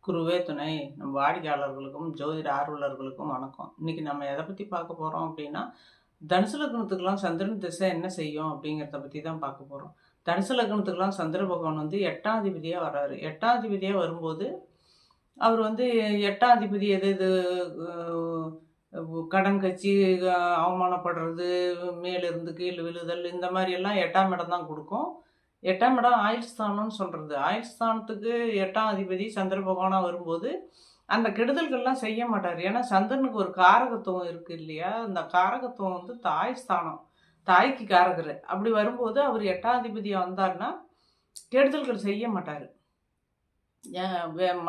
குருவே துணை. நம்ம வாடிக்கையாளர்களுக்கும், ஜோதிட ஆர்வலர்களுக்கும் வணக்கம். இன்னைக்கு நம்ம எத பத்தி பார்க்க போறோம் அப்படின்னா, தனுசு லக்னத்துக்குலாம் சந்திரன் திசை என்ன செய்யும் அப்படிங்கிறத பத்தி தான் பார்க்க போறோம். தனுசு லக்னத்துக்குலாம் சந்திர பகவான் வந்து 8ஆம் அதிபதியா வர்றாரு. 8ஆம் அதிபதியா வரும்போது, அவர் வந்து 8ஆம் அதிபதி எது எது கடன் கட்சி, அவமானப்படுறது, மேலிருந்து கீழ் விழுதல் இந்த மாரியெல்லாம் 8ஆம் இடம் தான் குடுக்கும். 8ஆம் இடம் ஆயுள் ஸ்தானம்னு சொல்றது. ஆயுள் ஸ்தானத்துக்கு 8ஆம் அதிபதி சந்திர பகவானா வரும்போது, அந்த கெடுதல்கள்லாம் செய்ய மாட்டாரு. ஏன்னா சந்திரனுக்கு ஒரு காரகத்துவம் இருக்கு இல்லையா? அந்த காரகத்துவம் வந்து தாய் ஸ்தானம். தாய்க்கு காரகரு. அப்படி வரும்போது அவர் 8ஆம் அதிபதியா வந்தாருன்னா, கெடுதல்கள் செய்ய மாட்டாரு.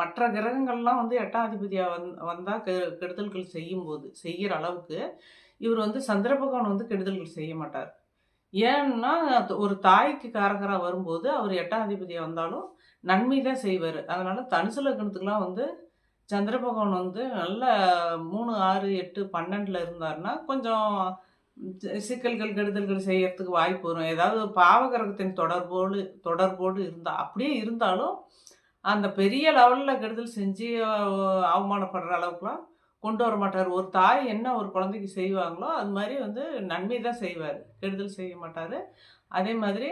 மற்ற கிரகங்கள்லாம் வந்து 8ஆம் அதிபதியா வந்தா கெடுதல்கள் செய்யும்போது செய்யிற அளவுக்கு, இவர் வந்து சந்திர பகவான் வந்து கெடுதல்கள் செய்ய மாட்டார். ஏன்னா, ஒரு தாய்க்கு காரகரா வரும்போது, அவர் 8ஆம் அதிபதியா வந்தாலும் நன்மை தான் செய்வாரு. அதனால தனுசு லக்னத்துக்குலாம் வந்து சந்திர பகவான் வந்து நல்ல 3, 6, 8, 12ல இருந்தாருன்னா, கொஞ்சம் சிக்கல்கள், கெடுதல்கள் செய்யறதுக்கு வாய்ப்பு வரும். ஏதாவது பாவகிரகத்தின் தொடர்போடு தொடர்போடு இருந்தா அப்படியே இருந்தாலும், அந்த பெரிய லெவல்ல கெடுதல் செஞ்சு அவமானப்படுற அளவுக்குலாம் கொண்டு வர மாட்டாரு. ஒரு தாய் என்ன ஒரு குழந்தைக்கு செய்வாங்களோ, அது மாரி வந்து நன்மை தான் செய்வாரு. கெடுதல் செய்ய மாட்டாரு. அதே மாதிரி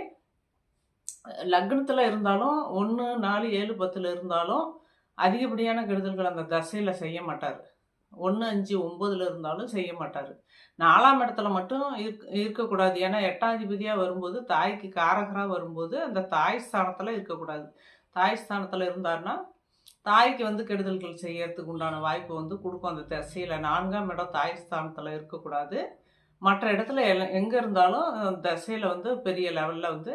லக்னத்துல இருந்தாலும் 1, 4, 7, 10ல இருந்தாலும் அதிகப்படியான கெடுதல்கள் அந்த தசையில செய்ய மாட்டாரு. 1, 5, 9ல இருந்தாலும் செய்ய மாட்டாரு. 4ஆம் இடத்துல மட்டும் இருக்கக்கூடாது. ஏன்னா 8ஆம் அதிபதியா வரும்போது, தாய்க்கு காரகரா வரும்போது, அந்த தாய் ஸ்தானத்துல இருக்கக்கூடாது. தாய் ஸ்தானத்துல இருந்தாருன்னா, தாய்க்கு வந்து கெடுதல்கள் செய்யறதுக்கு உண்டான வாய்ப்பு வந்து குடுக்கும் அந்த திசையில. 4ஆம் இடம் தாய் ஸ்தானத்துல இருக்கக்கூடாது. மற்ற இடத்துல எங்க இருந்தாலும் திசையில வந்து பெரிய லெவல்ல வந்து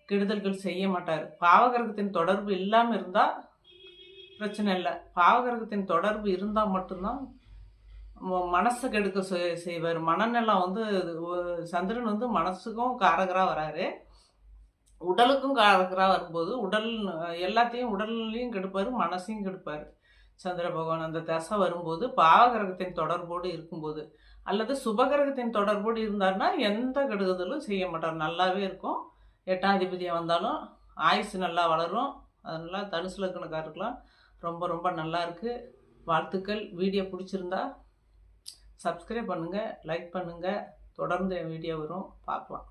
கெடுதல்கள் செய்ய மாட்டாரு. பாவகிரகத்தின் தொடர்பு இல்லாம இருந்தா பிரச்சனை இல்ல. பாவகிரகத்தின் தொடர்பு இருந்தா மட்டும்தான் மனச கெடுக்க செய்வாரு. மனநலம் வந்து சந்திரன் வந்து மனசுக்கும் காரகரா வராரு. உடலுக்கும் காரகரா வரும்போது, எல்லாத்தையும் உடல்லையும் கெடுப்பாரு, மனசையும் கெடுப்பாரு. சந்திர பகவான் அந்த தசை வரும்போது, பாவகிரகத்தின் தொடர்போடு இருக்கும்போது, அல்லது சுபகிரகத்தின் தொடர்போடு இருந்தாருன்னா, எந்த கெடுதலும் செய்ய மாட்டார். நல்லாவே இருக்கும். 8ஆம் அதிபதியா வந்தாலும், ஆயுசு நல்லா வளரும். அதனால தனுசு லக்னக்காரருக்குலாம் ரொம்ப ரொம்ப நல்லா இருக்கு. வாழ்த்துக்கள். வீடியோ பிடிச்சிருந்தா சப்ஸ்கிரைப் பண்ணுங்க, லைக் பண்ணுங்க. தொடர்ந்து என் வீடியோ வரும். பார்க்கலாம்.